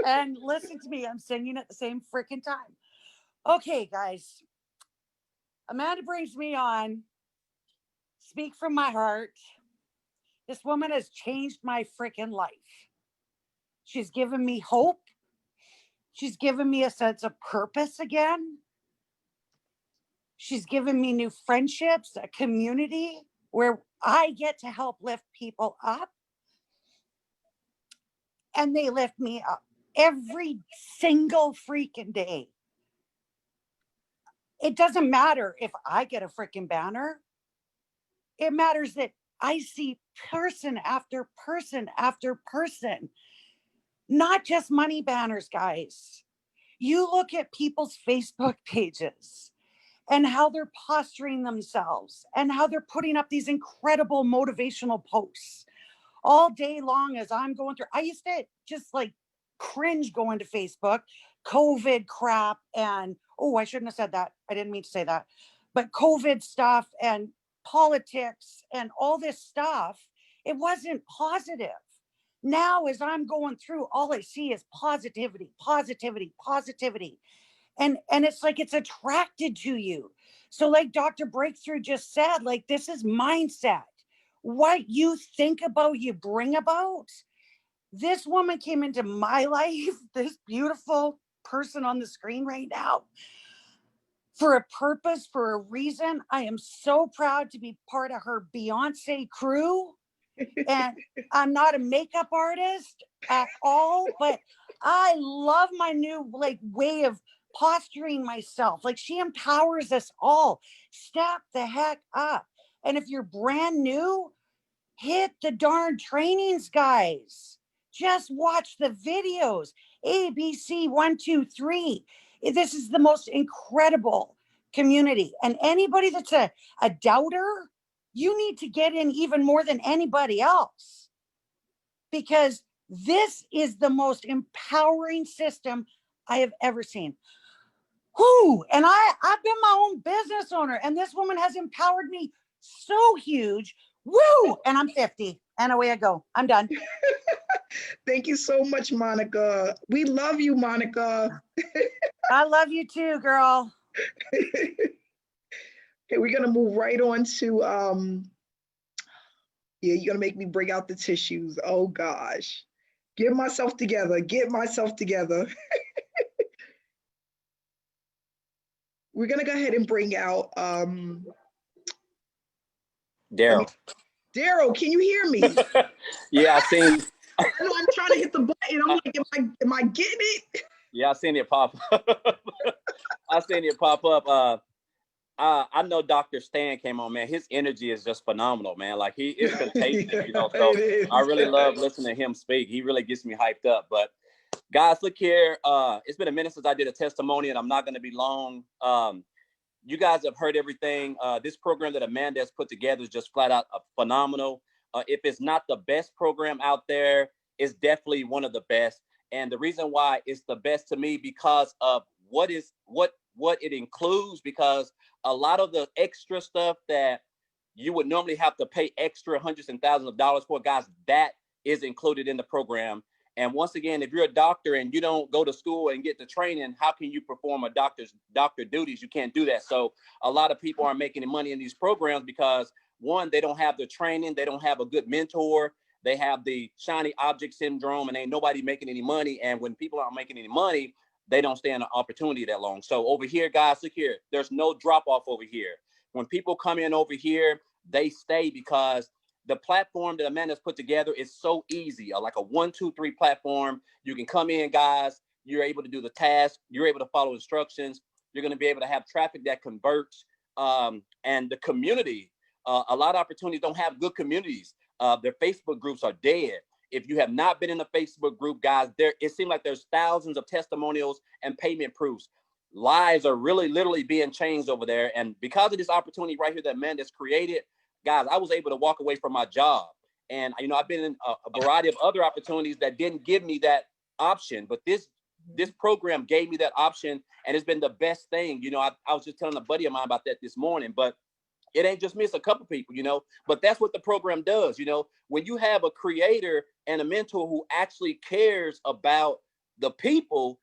And listen to me, I'm singing at the same freaking time. Okay, guys. Amanda brings me on. Speak from my heart. This woman has changed my freaking life. She's given me hope. She's given me a sense of purpose again. She's given me new friendships, a community where I get to help lift people up. And they lift me up every single freaking day. It doesn't matter if I get a freaking banner. It matters that I see person after person after person, not just money banners, guys. You look at people's Facebook pages and how they're posturing themselves and how they're putting up these incredible motivational posts all day long as I'm going through. I used to just like cringe going to Facebook, COVID crap. And, oh, I shouldn't have said that. I didn't mean to say that, but COVID stuff and politics and all this stuff, it wasn't positive. Now, as I'm going through, all I see is positivity, positivity, positivity. And it's like it's attracted to you. So like Dr. Breakthrough just said, like this is mindset. What you think about, you bring about. This woman came into my life, this beautiful person on the screen right now, for a purpose, for a reason. I am so proud to be part of her 𝒂𝒐𝒒 crew. And I'm not a makeup artist at all, but I love my new like way of posturing myself. Like she empowers us all. Step the heck up. And if you're brand new, hit the darn trainings, guys. Just watch the videos. ABC 1, 2, 3. This is the most incredible community. And anybody that's a doubter, you need to get in even more than anybody else, because this is the most empowering system I have ever seen. Whoo! And I've been my own business owner, and this woman has empowered me so huge. Woo! And I'm 50, and away I go. I'm done. Thank you so much, Monica. We love you, Monica. I love you too, girl. Okay, we're gonna move right on to yeah, you're gonna make me bring out the tissues. Oh gosh. Get myself together. Get myself together. We're gonna go ahead and bring out Daryl. Daryl, can you hear me? Yeah, I seen. I know I'm trying to hit the button. I'm like, am I getting it? Yeah, I seen it pop up. I seen it pop up. I know Dr. Stan came on, man. His energy is just phenomenal, man. Like he is contagious, you know. So I really love listening to him speak. He really gets me hyped up. But guys, look here. It's been a minute since I did a testimony, and I'm not going to be long. You guys have heard everything. This program that Amanda has put together is just flat out phenomenal. If it's not the best program out there, it's definitely one of the best. And the reason why it's the best to me because of what it includes, because a lot of the extra stuff that you would normally have to pay extra hundreds and thousands of dollars for, guys, that is included in the program. And once again, if you're a doctor and you don't go to school and get the training, how can you perform a doctor duties? You can't do that. So a lot of people aren't making any money in these programs because, one, they don't have the training, they don't have a good mentor, they have the shiny object syndrome, and ain't nobody making any money. And when people aren't making any money, they don't stay in an opportunity that long. So over here, guys, look here, there's no drop off over here. When people come in over here, they stay because the platform that Amanda's put together is so easy, like a 1, 2, 3 platform. You can come in, guys, you're able to do the task, you're able to follow instructions, you're gonna be able to have traffic that converts, and the community, a lot of opportunities don't have good communities. Their Facebook groups are dead. If you have not been in a Facebook group, guys, it seems like there's thousands of testimonials and payment proofs. Lives are really literally being changed over there. And because of this opportunity right here that Amanda's created, guys, I was able to walk away from my job. And, you know, I've been in a variety of other opportunities that didn't give me that option. But this program gave me that option, and it's been the best thing. You know, I was just telling a buddy of mine about that this morning. But It ain't just me, it's a couple people, you know, but that's what the program does. You know, when you have a creator and a mentor who actually cares about the people,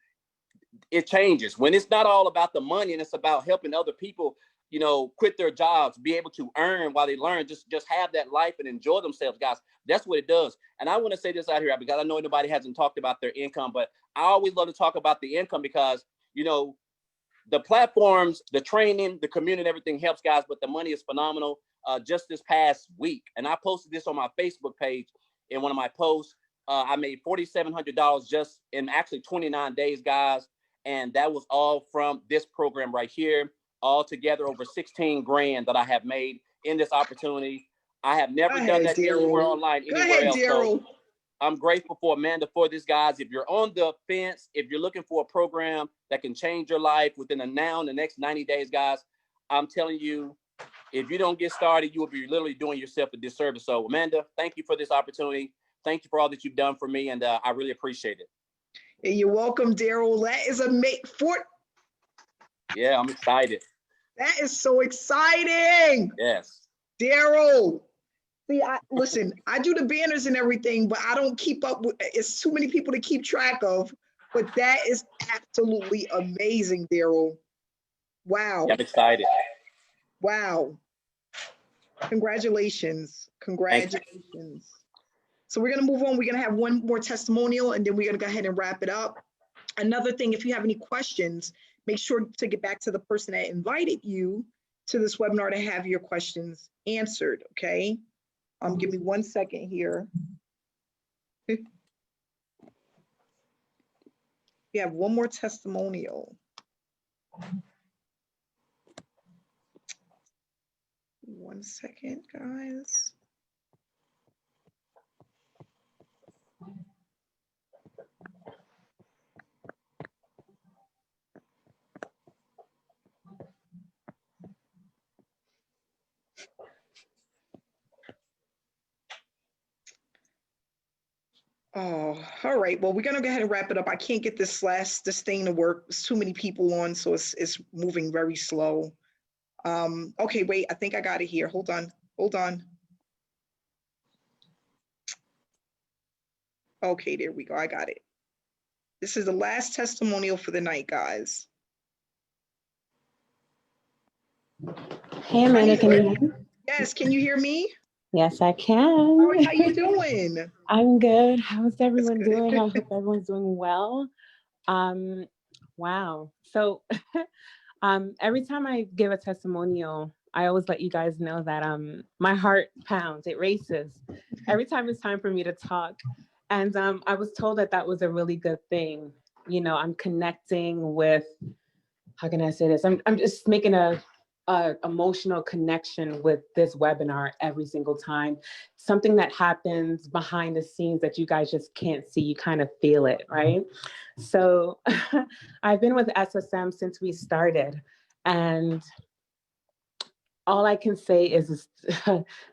it changes. When it's not all about the money and it's about helping other people, you know, quit their jobs, be able to earn while they learn, just have that life and enjoy themselves, guys. That's what it does. And I want to say this out here because I know nobody hasn't talked about their income, but I always love to talk about the income because, you know, the platforms, the training, the community, everything helps, guys, but the money is phenomenal. Just this past week, and I posted this on my Facebook page in one of my posts, I made $4,700 just in actually 29 days, guys. And that was all from this program right here, all together over 16 grand that I have made in this opportunity. I have never done that anywhere online, anywhere else. So I'm grateful for Amanda for this, guys. If you're on the fence, if you're looking for a program that can change your life within the next 90 days, guys, I'm telling you, if you don't get started, you will be literally doing yourself a disservice. So Amanda, thank you for this opportunity. Thank you for all that you've done for me. And I really appreciate it. You're welcome, Daryl. That is Yeah, I'm excited. That is so exciting. Yes. Daryl. See, listen, I do the banners and everything, but I don't keep up with, it's too many people to keep track of, but that is absolutely amazing, Daryl. Wow. Yeah, I'm excited. Wow. Congratulations. Congratulations. So we're going to move on. We're going to have one more testimonial, and then we're going to go ahead and wrap it up. Another thing, if you have any questions, make sure to get back to the person that invited you to this webinar to have your questions answered, okay? Give me 1 second here. We have one more testimonial. 1 second, guys. Oh, all right. Well, we're gonna go ahead and wrap it up. I can't get this thing to work. There's too many people on, so it's moving very slow. Okay, wait, I think I got it here. Hold on. Okay, there we go. I got it. This is the last testimonial for the night, guys. Hey, Amanda, can you hear me? Yes, can you hear me? Yes, I can. How you doing? I'm good. How's everyone doing? I hope everyone's doing well. Wow. So every time I give a testimonial, I always let you guys know that my heart pounds, it races every time it's time for me to talk. And I was told that that was a really good thing. You know, I'm connecting with, how can I say this? I'm just making a emotional connection with this webinar every single time. Something that happens behind the scenes that you guys just can't see, you kind of feel it, right? So I've been with SSM since we started, and all I can say is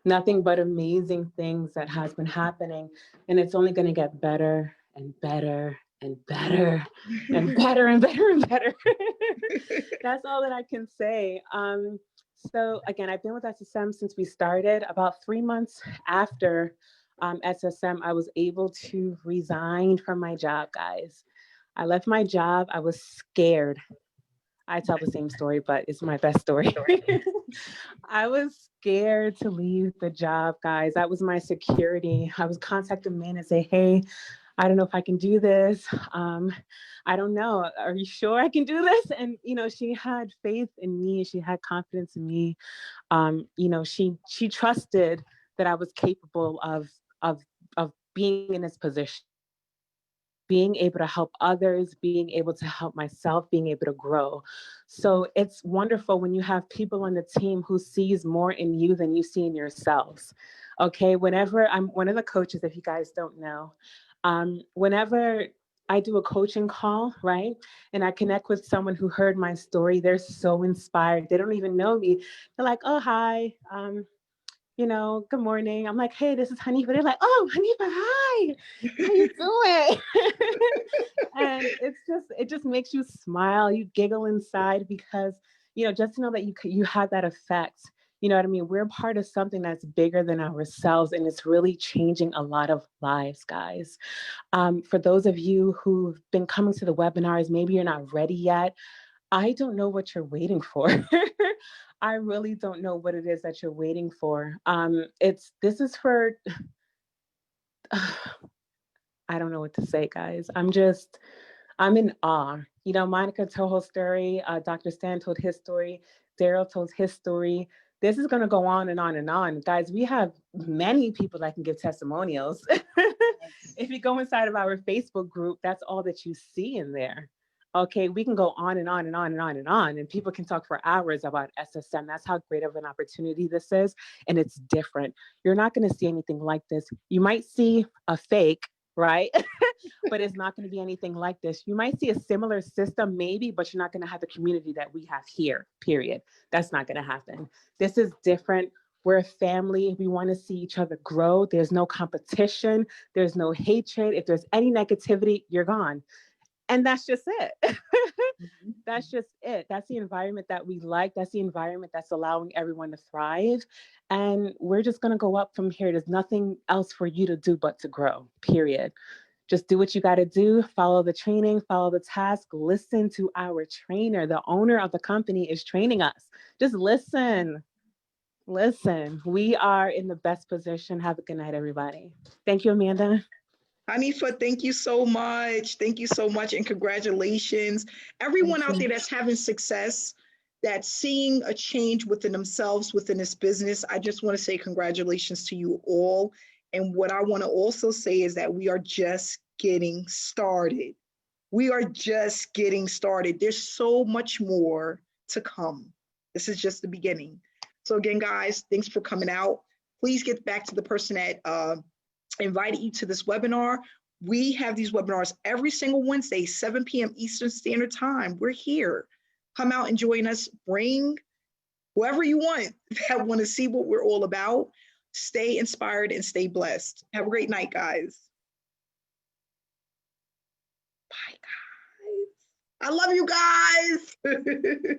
nothing but amazing things that has been happening, and it's only going to get better and better and better and better and better and better. That's all that I can say. So again, I've been with SSM since we started. About 3 months after SSM, I was able to resign from my job, guys. I left my job. I was scared. I tell the same story, but it's my best story. I was scared to leave the job, guys. That was my security. I was contacting men and say, hey, I don't know if I can do this. I don't know. Are you sure I can do this? And, you know, she had faith in me. She had confidence in me. You know, she trusted that I was capable of being in this position, being able to help others, being able to help myself, being able to grow. So it's wonderful when you have people on the team who sees more in you than you see in yourselves. Okay, whenever I'm one of the coaches, if you guys don't know, whenever I do a coaching call, right? And I connect with someone who heard my story, they're so inspired. They don't even know me. They're like, oh, hi, you know, good morning. I'm like, hey, this is Hanifa. They're like, oh, Hanifa, hi, how you doing? And it just makes you smile. You giggle inside because, you know, just to know that you have that effect, You know what I mean? We're part of something that's bigger than ourselves, and it's really changing a lot of lives, guys. For those of you who've been coming to the webinars, maybe you're not ready yet. I don't know what you're waiting for. I really don't know what it is that you're waiting for. This is for, I don't know what to say, guys. I'm in awe. You know, Monica told her story, Dr. Stan told his story, Daryl told his story. This is going to go on and on and on. Guys, we have many people that can give testimonials. If you go inside of our Facebook group, that's all that you see in there. Okay, we can go on and on and on and on and on, and people can talk for hours about SSM. That's how great of an opportunity this is, and it's different. You're not going to see anything like this. You might see a fake, right? But it's not going to be anything like this. You might see a similar system maybe, but you're not going to have the community that we have here, period. That's not going to happen. This is different. We're a family. We want to see each other grow. There's no competition. There's no hatred. If there's any negativity, you're gone. And that's just it. That's just it. That's the environment that we like. That's the environment that's allowing everyone to thrive. And we're just going to go up from here. There's nothing else for you to do but to grow, period. Just do what you got to do. Follow the training, follow the task, listen to our trainer. The owner of the company is training us. Just listen. Listen, we are in the best position. Have a good night, everybody. Thank you, Amanda. Hanifa, thank you so much. Thank you so much, and congratulations. Everyone out there that's having success, that's seeing a change within themselves, within this business, I just want to say congratulations to you all. And what I want to also say is that we are just getting started. We are just getting started. There's so much more to come. This is just the beginning. So again, guys, thanks for coming out. Please get back to the person that invited you to this webinar. We have these webinars every single Wednesday, 7 p.m. Eastern Standard Time. We're here. Come out and join us. Bring whoever you want that want to see what we're all about. Stay inspired and stay blessed. Have a great night, guys. Bye, guys. I love you guys.